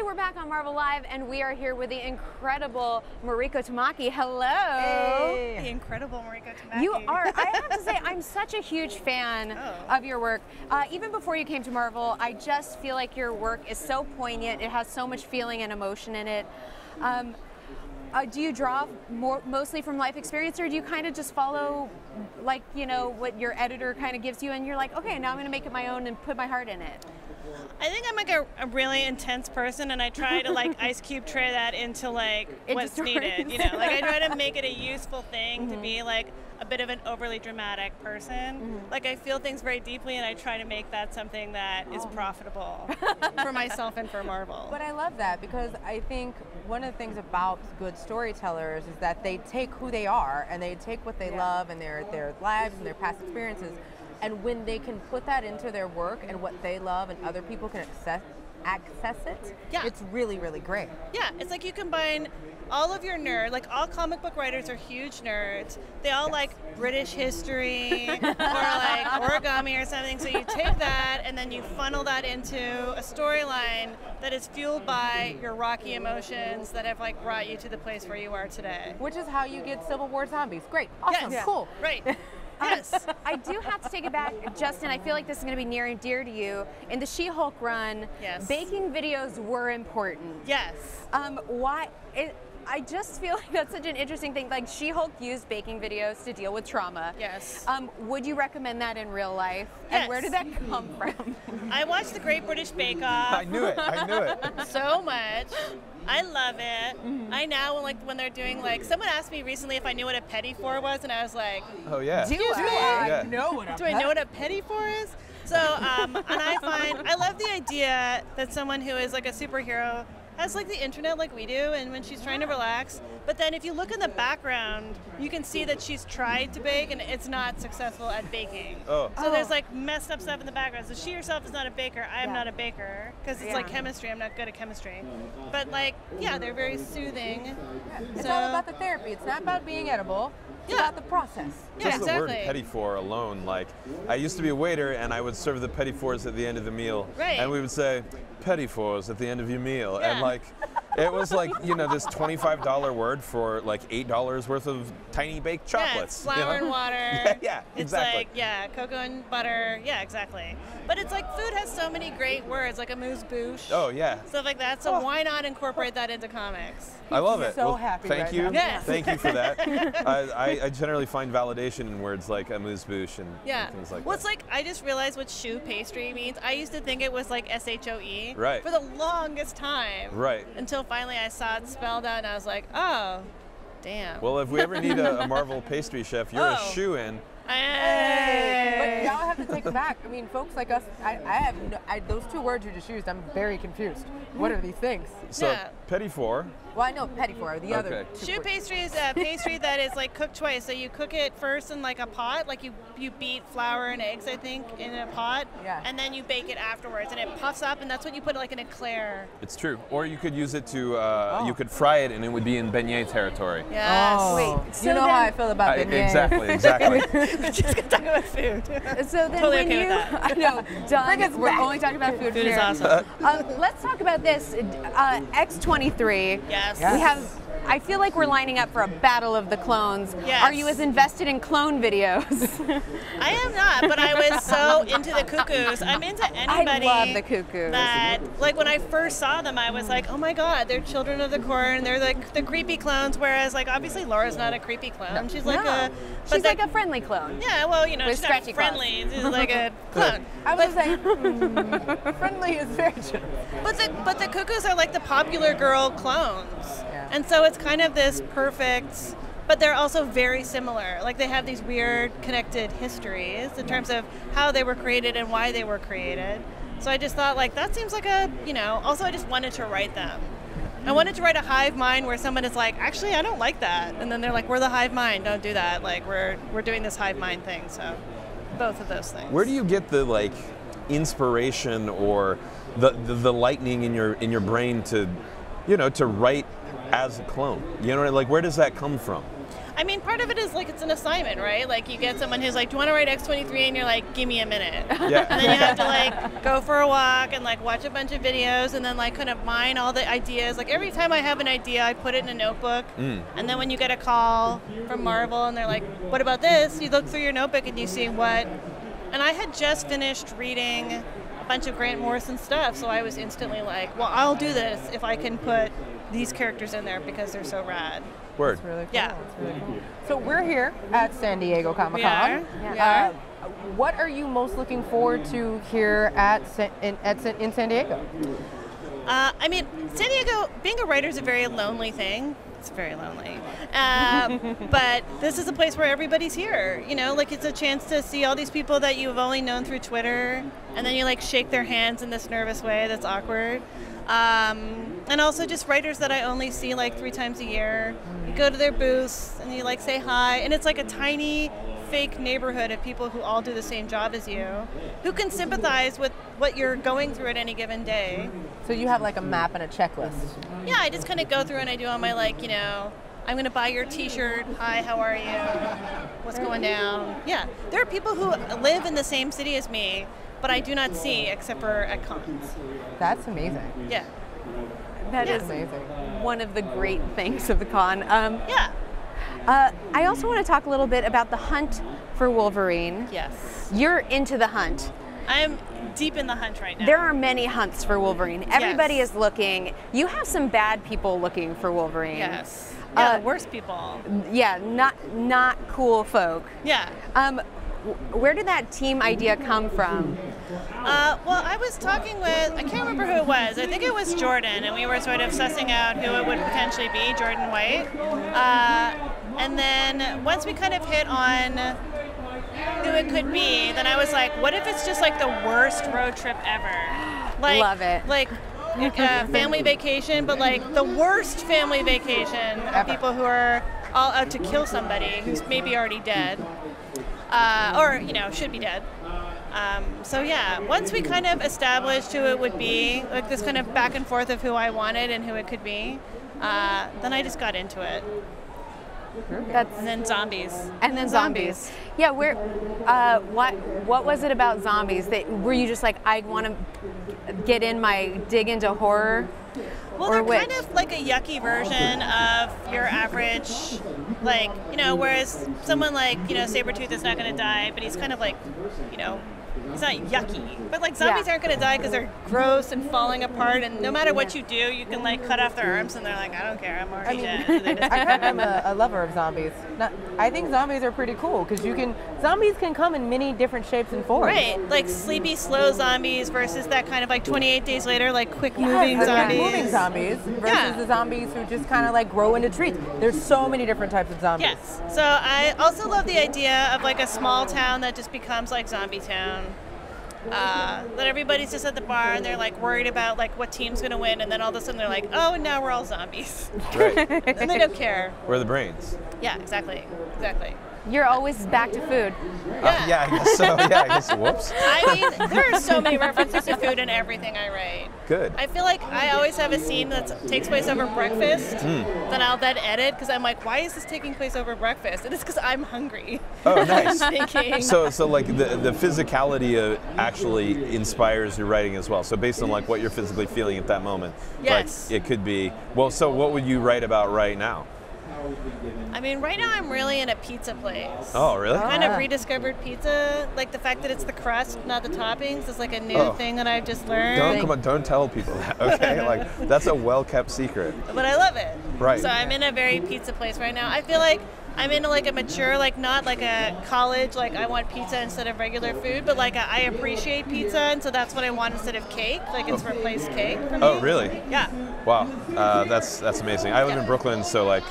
we're back on Marvel Live, and we are here with the incredible Mariko Tamaki. Hello. Hey. The incredible Mariko Tamaki. You are. I have to say, I'm such a huge fan of your work. Even before you came to Marvel, I just feel like your work is so poignant. It has so much feeling and emotion in it. Do you draw mostly from life experience, or do you kind of just follow, like, you know, what your editor kind of gives you, and you're like, okay, now I'm going to make it my own and put my heart in it? I think I'm like a really intense person, and I try to like ice cube tray that into like what's needed. You know, like I try to make it a useful thing to be like a bit of an overly dramatic person. Like I feel things very deeply, and I try to make that something that is profitable for myself and for Marvel. But I love that, because I think one of the things about good storytellers is that they take who they are and they take what they love and their lives and their past experiences, and when they can put that into their work and what they love and other people can access it, it's really, really great. Yeah, it's like you combine all of your nerd, like all comic book writers are huge nerds. They all like British history or like origami or something. So you take that and then you funnel that into a storyline that is fueled by your rocky emotions that have like brought you to the place where you are today. Which is how you get Civil War zombies. Great, awesome, cool. Right. Yes. I do have to take it back, Justin. I feel like this is going to be near and dear to you. In the She-Hulk run, baking videos were important. Yes. Why? I just feel like that's such an interesting thing. Like, She-Hulk used baking videos to deal with trauma. Yes. Would you recommend that in real life? Yes. And where did that come from? I watched the Great British Bake Off. I knew it. I knew it. So much. I love it. I now, like, when they're doing, like, someone asked me recently if I knew what a petit four was, and I was like, oh yeah. Do I know what do I know what a petit four is? So, and I love the idea that someone who is like a superhero has like the internet like we do, and when she's trying to relax, but then if you look in the background, you can see that she's tried to bake and it's not successful at baking. So there's like messed up stuff in the background. So she herself is not a baker. I am not a baker, because it's like chemistry. I'm not good at chemistry. But like, yeah, they're very soothing. It's all about the therapy. It's not about being edible. It's about the process. Just the word petit four alone, like, I used to be a waiter and I would serve the petit fours at the end of the meal. Right. And we would say, petit fours at the end of your meal. And like, it was like, you know, this $25 word for like $8 worth of tiny baked chocolates. Yeah, it's flour and water. Yeah, it's exactly. Like, cocoa and butter. Yeah, exactly. But it's like food has so many great words, like amuse-bouche. Oh, yeah. Stuff like that. So why not incorporate that into comics? I love it. So happy thank right you. now. Yes. Thank you for that. I generally find validation in words like amuse-bouche and things like that. Well, it's like, I just realized what choux pastry means. I used to think it was like S-H-O-E. Right. For the longest time. Right. Until finally I saw it spelled out and I was like, oh, damn. Well, if we ever need a Marvel pastry chef, you're a shoe-in. But y'all have to take it back. I mean, folks like us, those two words you just used, I'm very confused. What are these things? So, petit four. Well, I know petit four, the other two Choux words. pastry is a pastry that is like cooked twice. So you cook it first in like a pot, like you beat flour and eggs, I think, in a pot, and then you bake it afterwards, and it puffs up, and that's what you put like in an eclair. It's true. Or you could use it to, you could fry it, and it would be in beignet territory. Yes. Oh, Wait, you know how I feel about beignets. Exactly. We're just gonna talk about food. So then Totally when okay you, with that. I know, done. We're only talking about food. Food is here. awesome. Let's talk about this. X-23. Yes. We have. I feel like we're lining up for a battle of the clones. Yes. Are you as invested in clone videos? I am not, but I was so into the cuckoos. I'm into anybody. I love the cuckoos. That, like, when I first saw them, I was like, oh my god, they're children of the corn. They're like the creepy clones. Whereas, like, obviously Laura's not a creepy clone. She's like she's like a friendly clone. Yeah, well, you know, with she's not stretchy friendly. She's like a clone. I was like, friendly is very generous. But the cuckoos are like the popular girl clones. And so it's kind of this perfect, but they're also very similar. Like, they have these weird connected histories in terms of how they were created and why they were created. So I just thought, like, that seems like a, you know, also I just wanted to write them. I wanted to write a hive mind where someone is like, actually, I don't like that. And then they're like, we're the hive mind, don't do that. Like, we're doing this hive mind thing. So both of those things. Where do you get the, like, inspiration or the lightning in your brain to, you know, to write as a clone? You know, like, where does that come from? I mean, part of it is like it's an assignment, right? Like you get someone who's like, do you want to write X-23? And you're like, give me a minute. Yeah. And then you have to like go for a walk and like watch a bunch of videos and then like kind of mine all the ideas. Like every time I have an idea, I put it in a notebook. And then when you get a call from Marvel and they're like, what about this? You look through your notebook and you see what. And I had just finished reading a bunch of Grant Morrison stuff, so I was instantly like, well, I'll do this if I can put these characters in there because they're so rad. Word. That's really cool. Yeah. That's really cool. So we're here at San Diego Comic-Con. We are. We are. What are you most looking forward to here in San Diego? I mean, San Diego, being a writer is a very lonely thing. It's very lonely. But this is a place where everybody's here. You know, like it's a chance to see all these people that you've only known through Twitter, and then you like shake their hands in this nervous way that's awkward. And also just writers that I only see like 3 times a year. You go to their booths and you like say hi, and it's like a tiny fake neighborhood of people who all do the same job as you, who can sympathize with what you're going through at any given day. So you have like a map and a checklist. Yeah, I just kind of go through and I do all my like, you know, I'm going to buy your t-shirt. Hi, how are you? What's going down? Yeah, there are people who live in the same city as me, but I do not see except for at cons. That's amazing. Yeah. That is amazing. one of the great things of the con. Yeah. I also want to talk a little bit about the hunt for Wolverine. Yes. You're into the hunt. I'm deep in the hunt right now. There are many hunts for Wolverine. Everybody Yes. is looking. You have some bad people looking for Wolverine. Yes. Yeah, the worst people. Yeah, not cool folk. Yeah. Where did that team idea come from? Well, I was talking with, I can't remember who it was. I think it was Jordan, and we were sort of sussing out who it would potentially be, Jordan White. And then once we kind of hit on who it could be, then I was like, what if it's just like the worst road trip ever? Like, Love it. Like family vacation, but like the worst family vacation of people who are all out to kill somebody who's maybe already dead. Or, you know, should be dead. So yeah, once we kind of established who it would be, like this kind of back and forth of who I wanted and who it could be, then I just got into it. And then zombies. And then zombies. Yeah, what was it about zombies that were you just like, I want to dig into horror? Well, they're kind of like a yucky version of your average, like, you know, whereas someone like, you know, Sabretooth is not going to die, but he's kind of like, you know, he's not yucky. But like zombies aren't going to die because they're gross and falling apart, and no matter what you do, you can like cut off their arms and they're like, I don't care, I'm already dead. So they just I kind of am a lover of zombies. I think zombies are pretty cool because zombies can come in many different shapes and forms. Right, like sleepy, slow zombies versus that kind of like 28 days later, like quick moving zombies. Moving zombies versus the zombies who just kind of like grow into trees. There's so many different types of zombies. Yes. So I also love the idea of like a small town that just becomes like Zombie Town. That everybody's just at the bar and they're like worried about like what team's gonna win, and then all of a sudden they're like, oh, now we're all zombies. Right. And they don't care. We're the brains. Yeah, exactly. You're always back to food. Yeah, I guess so. Yeah, I guess. Whoops. I mean, there are so many references to food in everything I write. Good. I feel like I always have a scene that takes place over breakfast that I'll then edit because I'm like, why is this taking place over breakfast? And it's because I'm hungry. Oh, nice. Thinking. So like the physicality actually inspires your writing as well. So based on like what you're physically feeling at that moment, yes, like it could be. Well, so what would you write about right now? I mean, right now I'm really in a pizza place. Oh, really? Kind of rediscovered pizza. Like the fact that it's the crust, not the toppings, is like a new thing that I've just learned. Don't tell people that. Okay, like that's a well-kept secret. But I love it. Right. So I'm in a very pizza place right now. I feel like I'm in like a mature, like not like a college, like I want pizza instead of regular food, but like I appreciate pizza, and so that's what I want instead of cake. Like it's replaced cake for me. Oh, really? Yeah. Wow, that's amazing. I live in Brooklyn, so like,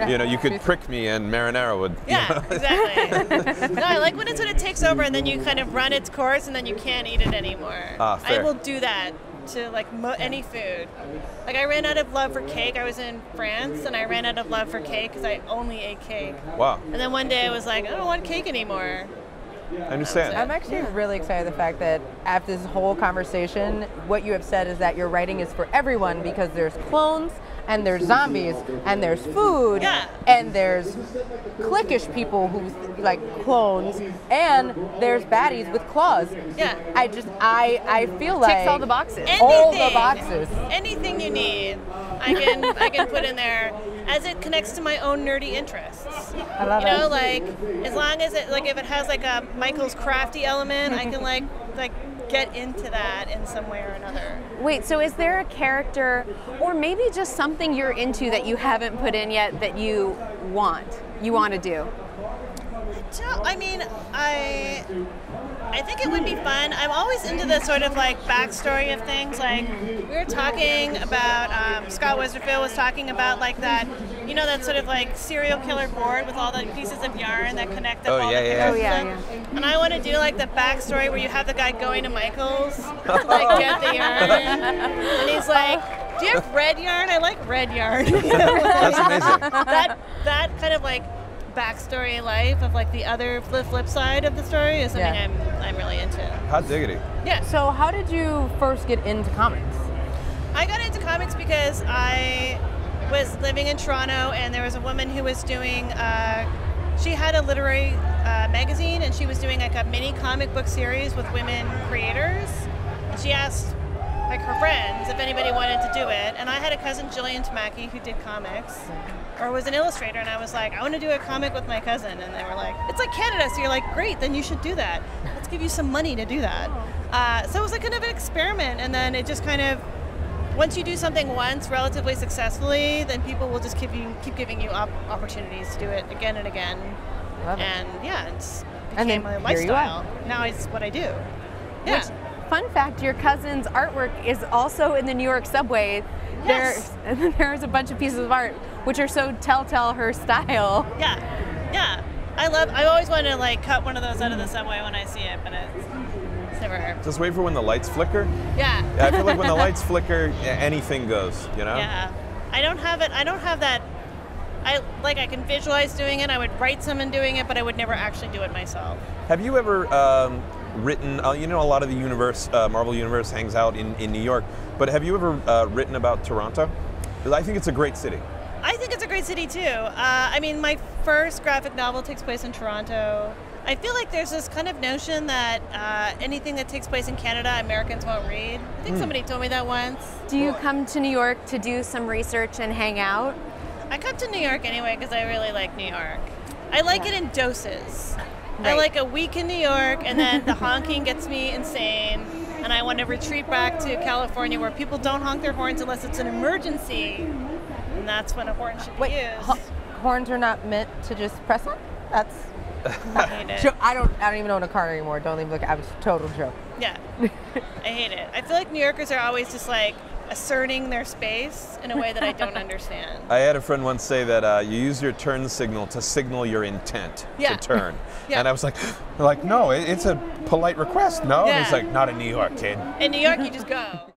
you know, you could prick me and marinara would. Yeah, exactly. No, I like when it takes over and then you kind of run its course and then you can't eat it anymore. Fair. I will do that to like any food. Like I ran out of love for cake. I was in France and I ran out of love for cake because I only ate cake. Wow. And then one day I was like, I don't want cake anymore. I understand. I'm actually really excited the fact that after this whole conversation, what you have said is that your writing is for everyone because there's clones and there's zombies, and there's food, Yeah. and there's cliquish people who like clones, and there's baddies with claws. Yeah. I feel like Ticks all the boxes. all the boxes. Anything you need, I can put in there as it connects to my own nerdy interests. I love You know, it. like as long as it like if it has like a Michael's crafty element, I can like get into that in some way or another. Wait, so is there a character, or maybe just something you're into that you haven't put in yet that you want to do? I mean, I think it would be fun. I'm always into the sort of like backstory of things. Like we were talking about, Scott Westerfield was talking about like that, you know, that sort of like serial killer board with all the pieces of yarn that connect up all the pieces. Oh, yeah. And I want to do like the backstory where you have the guy going to Michael's to like get the yarn, and he's like, "Do you have red yarn? I like red yarn." That's amazing. That kind of like backstory life of like the other flip side of the story is something I'm really into. Hot diggity. Yeah. So how did you first get into comics? I got into comics because I was living in Toronto and there was a woman who was doing, she had a literary magazine and she was doing like a mini comic book series with women creators. And she asked like her friends if anybody wanted to do it. And I had a cousin, Mariko Tamaki, who did comics or was an illustrator. And I was like, I want to do a comic with my cousin. And they were like, it's like Canada. So you're like, great, then you should do that. Let's give you some money to do that. So it was like kind of an experiment. And then it just kind of, once you do something once relatively successfully, then people will just keep giving you opportunities to do it again and again. Love it. And yeah, it's And became then my here you are. lifestyle. Now it's what I do. Yeah. Which, fun fact, your cousin's artwork is also in the New York subway. Yes. There's a bunch of pieces of art which are so telltale her style. Yeah, yeah. I always want to like cut one of those out of the subway when I see it, but it's never. Just wait for when the lights flicker. Yeah. Yeah, I feel like when the lights flicker, anything goes, you know? Yeah. I don't have it. I don't have that. I can visualize doing it. I would write someone doing it, but I would never actually do it myself. Have you ever written, you know, a lot of the universe, Marvel Universe hangs out in New York, but have you ever written about Toronto? Because I think it's a great city. I think it's a great city too. I mean, my first graphic novel takes place in Toronto. I feel like there's this kind of notion that anything that takes place in Canada, Americans won't read. I think somebody told me that once. Do you come to New York to do some research and hang out? I come to New York anyway because I really like New York. I like it in doses. I Right. like a week in New York and then the honking gets me insane and I want to retreat back to California where people don't honk their horns unless it's an emergency. And that's when a horn should be used. Horns are not meant to just press on? That's I hate it. I don't even own a car anymore. Don't even look. I was a total joke. Yeah, I hate it. I feel like New Yorkers are always just like asserting their space in a way that I don't understand. I had a friend once say that you use your turn signal to signal your intent Yeah. to turn. Yeah. And I was like, no, it's a polite request, no? And Yeah. he's like, not in New York, kid. In New York, you just go.